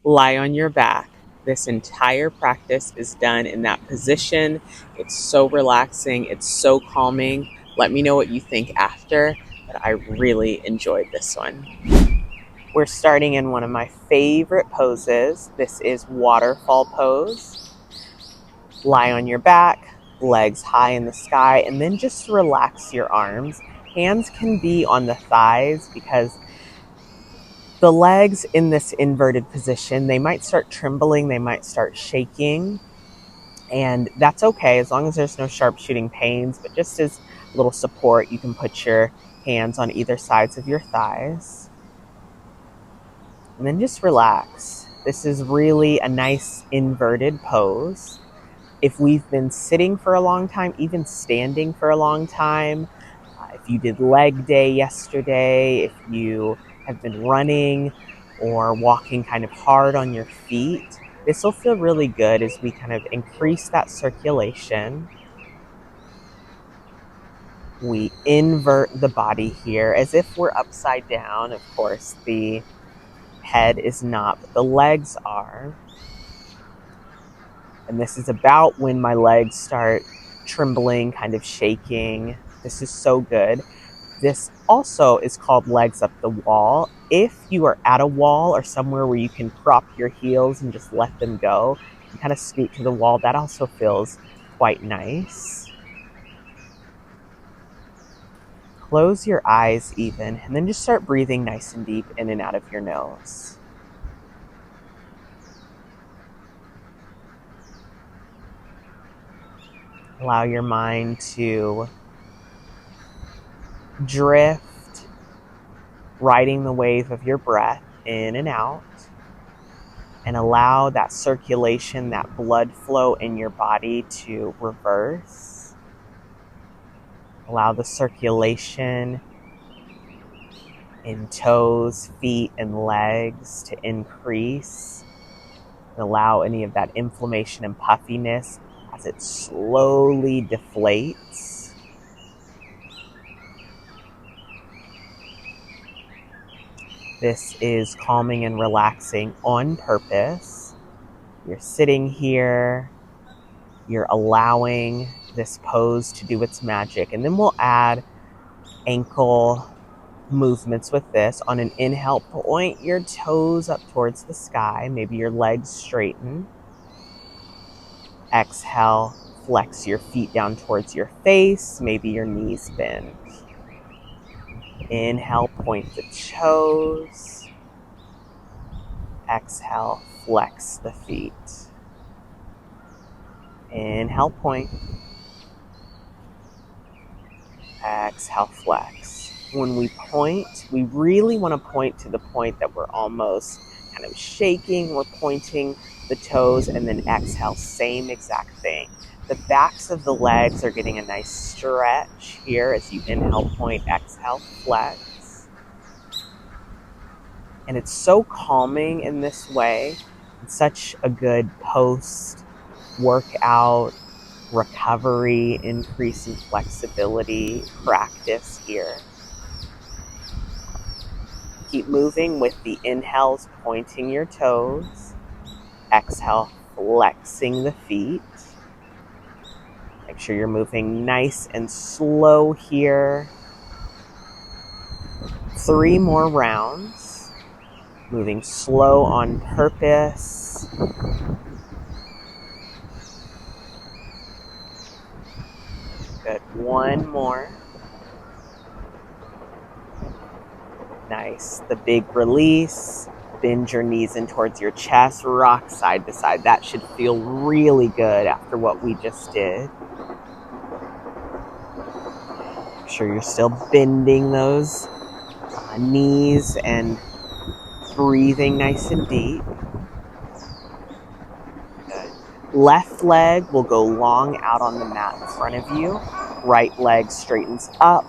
lie on your back. This entire practice is done in that position. It's so relaxing, it's so calming. Let me know what you think after, but I really enjoyed this one. We're starting in one of my favorite poses. This is waterfall pose. Lie on your back, legs high in the sky, and then just relax your arms. Hands can be on the thighs because the legs in this inverted position, they might start trembling, they might start shaking, and that's okay as long as there's no sharpshooting pains, but just as a little support, you can put your hands on either sides of your thighs. And then just relax. This is really a nice inverted pose. If we've been sitting for a long time, even standing for a long time, if you did leg day yesterday, if you have been running or walking kind of hard on your feet, this will feel really good as we kind of increase that circulation. We invert the body here as if we're upside down. Of course, the head is not, but the legs are. And this is about when my legs start trembling, kind of shaking. This is so good. This also is called legs up the wall. If you are at a wall or somewhere where you can prop your heels and just let them go and kind of scoot to the wall, that also feels quite nice. Close your eyes even, and then just start breathing nice and deep in and out of your nose. Allow your mind to drift, riding the wave of your breath in and out, and allow that circulation, that blood flow in your body to reverse. Allow the circulation in toes, feet, and legs to increase. And allow any of that inflammation and puffiness as it slowly deflates. This is calming and relaxing on purpose. You're sitting here, you're allowing this pose to do its magic. And then we'll add ankle movements with this. On an inhale, point your toes up towards the sky. Maybe your legs straighten. Exhale, flex your feet down towards your face. Maybe your knees bend. Inhale, point the toes. Exhale, flex the feet. Inhale, point. Exhale, flex. When we point, we really want to point to the point that we're almost kind of shaking. We're pointing the toes, and then exhale, same exact thing. The backs of the legs are getting a nice stretch here as you inhale, point, exhale, flex. And it's so calming in this way. It's such a good post-workout recovery, increase in flexibility practice here. Keep moving with the inhales, pointing your toes. Exhale, flexing the feet. Make sure you're moving nice and slow here. 3 more rounds. Moving slow on purpose. Good. 1 more. Nice. The big release. Bend your knees in towards your chest. Rock side to side. That should feel really good after what we just did. Make sure you're still bending those knees and breathing nice and deep. Good. Left leg will go long out on the mat in front of you. Right leg straightens up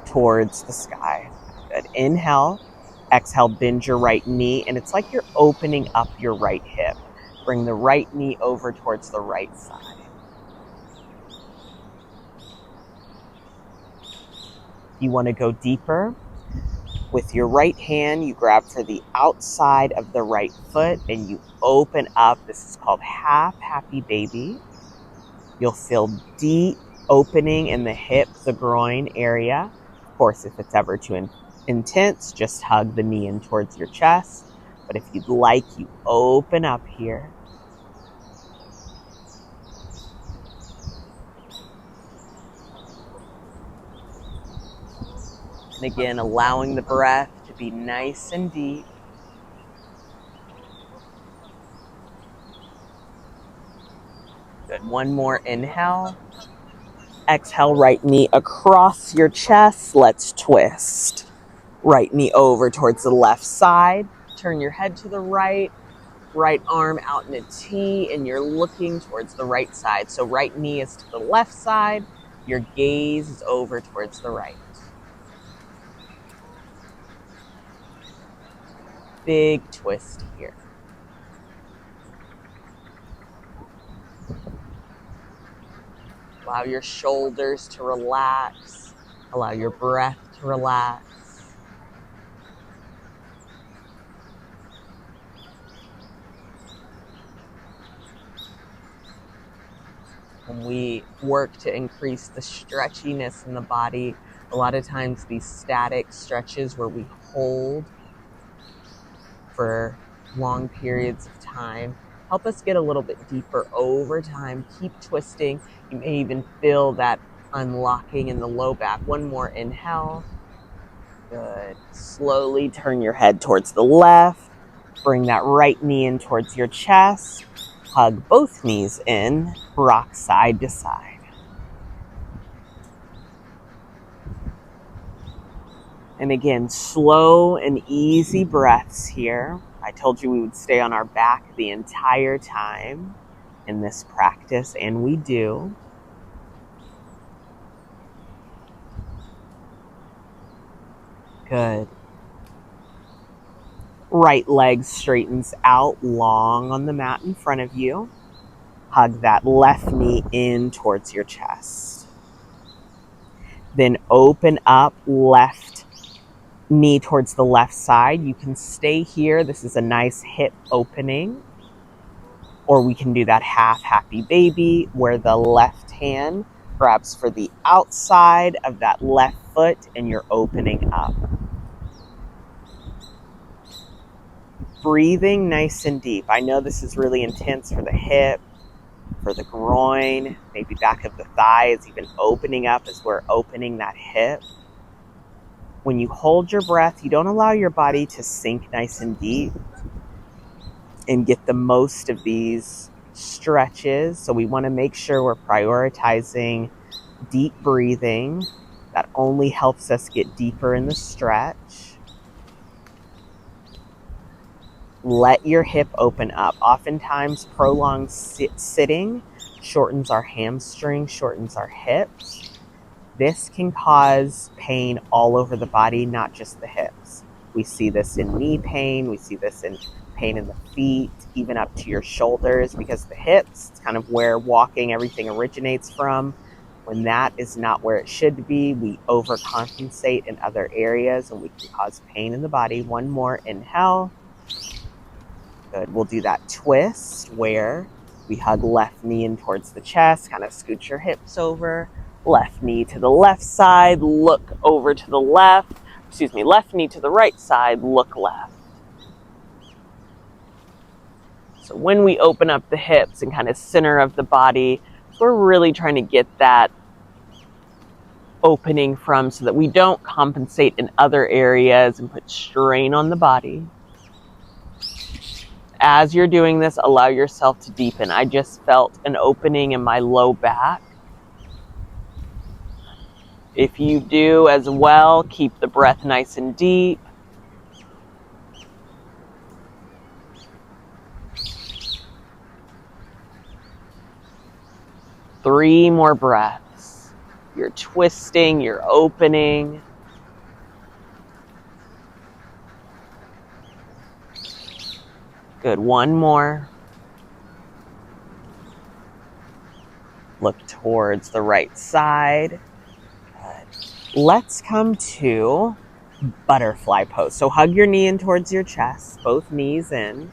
towards the sky. Good. Inhale. Exhale, bend your right knee, and it's like you're opening up your right hip. Bring the right knee over towards the right side. You want to go deeper. With your right hand, you grab for the outside of the right foot and you open up. This is called half happy baby. You'll feel deep opening in the hip, the groin area. Of course, if it's ever too intense, just hug the knee in towards your chest. But if you'd like, you open up here. And again, allowing the breath to be nice and deep. Good. One more inhale. Exhale, right knee across your chest. Let's twist. Right knee over towards the left side. Turn your head to the right. Right arm out in a T, and you're looking towards the right side. So right knee is to the left side. Your gaze is over towards the right. Big twist here. Allow your shoulders to relax. Allow your breath to relax. When we work to increase the stretchiness in the body, a lot of times these static stretches where we hold for long periods of time help us get a little bit deeper over time. Keep twisting. You may even feel that unlocking in the low back. One more inhale. Good. Slowly turn your head towards the left. Bring that right knee in towards your chest. Hug both knees in. Rock side to side. And again, slow and easy breaths here. I told you we would stay on our back the entire time in this practice, and we do. Good. Right leg straightens out long on the mat in front of you. Hug that left knee in towards your chest. Then open up left knee towards the left side. You can stay here. This is a nice hip opening. Or we can do that half happy baby where the left hand grabs for the outside of that left foot and you're opening up. Breathing nice and deep. I know this is really intense for the hip, for the groin, maybe back of the thigh is even opening up as we're opening that hip. When you hold your breath, you don't allow your body to sink nice and deep and get the most of these stretches. So we want to make sure we're prioritizing deep breathing. That only helps us get deeper in the stretch. Let your hip open up. Oftentimes, prolonged sitting shortens our hamstring, shortens our hips. This can cause pain all over the body, not just the hips. We see this in knee pain. We see this in pain in the feet, even up to your shoulders, because the hips, it's kind of where walking, everything originates from. When that is not where it should be, we overcompensate in other areas and we can cause pain in the body. One more inhale. Good. We'll do that twist where we hug left knee in towards the chest, kind of scoot your hips over. Left knee to the left side, look over to the left. Left knee to the right side, look left. So when we open up the hips and kind of center of the body, we're really trying to get that opening from so that we don't compensate in other areas and put strain on the body. As you're doing this, allow yourself to deepen. I just felt an opening in my low back. If you do as well, keep the breath nice and deep. Three more breaths. You're twisting, you're opening. Good, one more. Look towards the right side. Good. Let's come to butterfly pose. So hug your knee in towards your chest, both knees in.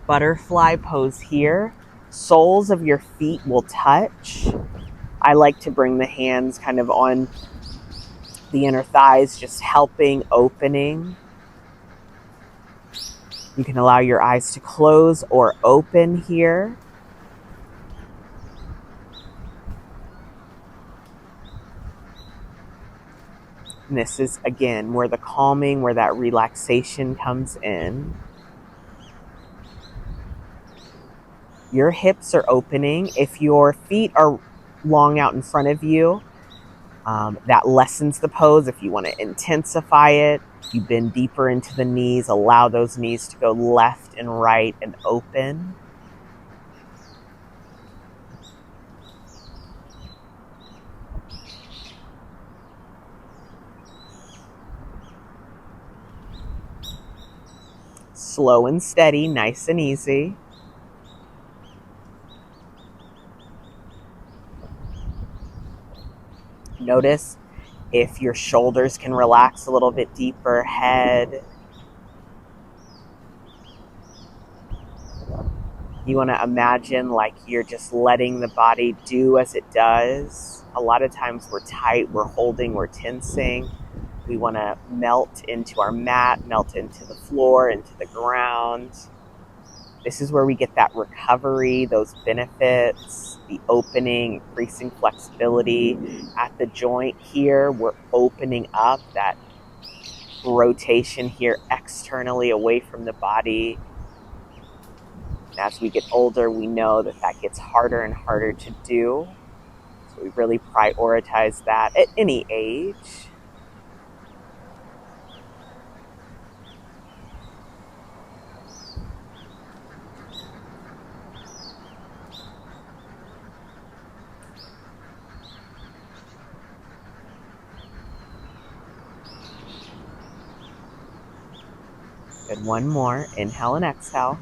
Butterfly pose here. Soles of your feet will touch. I like to bring the hands kind of on the inner thighs, just helping, opening. You can allow your eyes to close or open here. And this is, again, where the calming, where that relaxation comes in. Your hips are opening. If your feet are long out in front of you, that lessens the pose. If you want to intensify it, you bend deeper into the knees, allow those knees to go left and right and open. Slow and steady, nice and easy. Notice if your shoulders can relax a little bit deeper, head. You want to imagine like you're just letting the body do as it does. A lot of times we're tight, we're holding, we're tensing. We want to melt into our mat, melt into the floor, into the ground. This is where we get that recovery, those benefits, the opening, increasing flexibility. At the joint here, we're opening up that rotation here externally away from the body. As we get older, we know that that gets harder and harder to do. So we really prioritize that at any age. Good, one more. Inhale and exhale.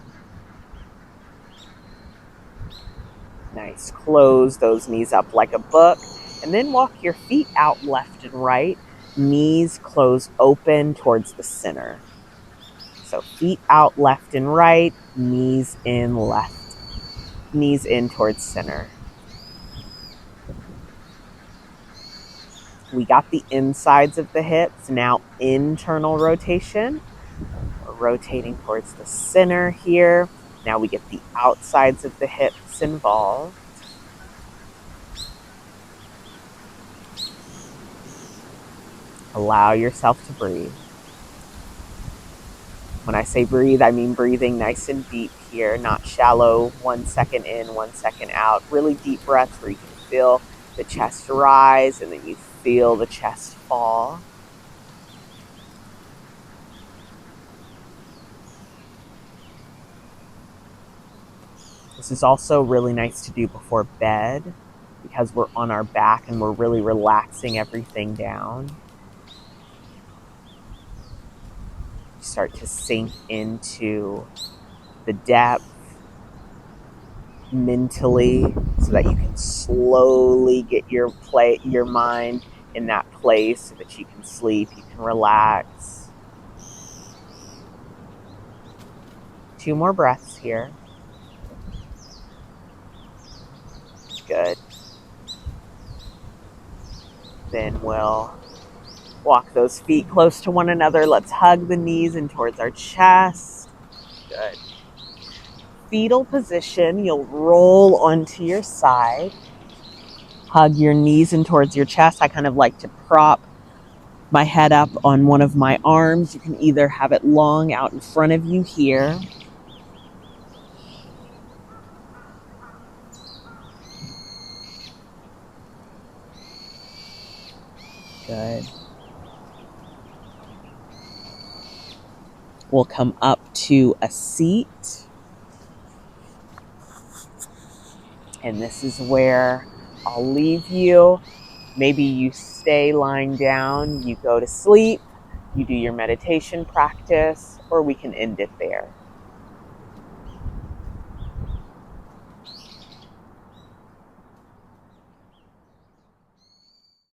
Nice. Close those knees up like a book. And then walk your feet out left and right. Knees close open towards the center. So feet out left and right. Knees in left. Knees in towards center. We got the insides of the hips. Now internal rotation. We're rotating towards the center here. Now we get the outsides of the hips involved. Allow yourself to breathe. When I say breathe, I mean breathing nice and deep here, not shallow, 1 second in, 1 second out. Really deep breaths where you can feel the chest rise and then you feel the chest fall. This is also really nice to do before bed because we're on our back and we're really relaxing everything down. You start to sink into the depth mentally so that you can slowly get your mind in that place so that you can sleep, you can relax. 2 more breaths here. Good. Then we'll walk those feet close to one another. Let's hug the knees in towards our chest. Good. Fetal position, you'll roll onto your side. Hug your knees in towards your chest. I kind of like to prop my head up on one of my arms. You can either have it long out in front of you here. Good. We'll come up to a seat. And this is where I'll leave you. Maybe you stay lying down, you go to sleep, you do your meditation practice, or we can end it there.